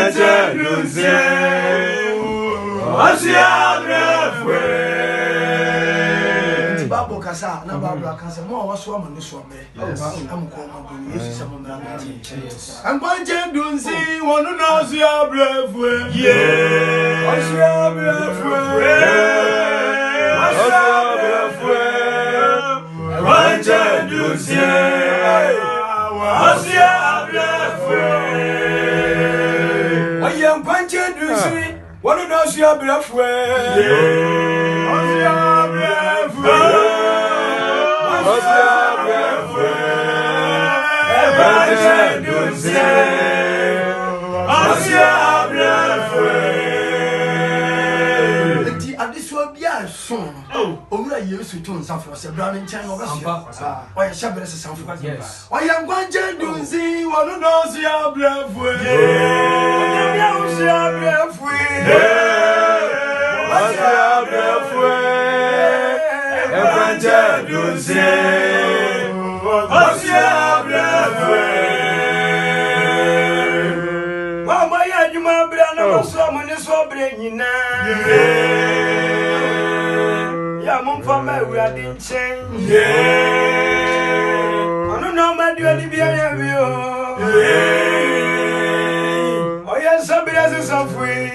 Wacha dunsini Asia brefwe Babo kasa na babo kasa mo waso amane so me am ko ma bo yesu se mo mra me Akwasi dunsini wonu na Asia brefwe Asia brefwe Asia brefwe Wacha dunsini Asia brefwe Akwasi dunsini wonu na Asia brefwe Asia brefwe Asia brefwe Akwasi dunsini Asia brefwe enti adiswa bia so omura yesu to nsafo se bra ne nchen no be so oya shabere se sanfo oya Akwasi dunsini wonu na Asia brefwe oya Asia brefwe Asia brefwe Akwasi dunsini Asia brefwe mama ya juma bra na so mo ne so bre nyina ya mo fa ma urade nchen onu no ma di odi bia ya bi o oya sabira se safui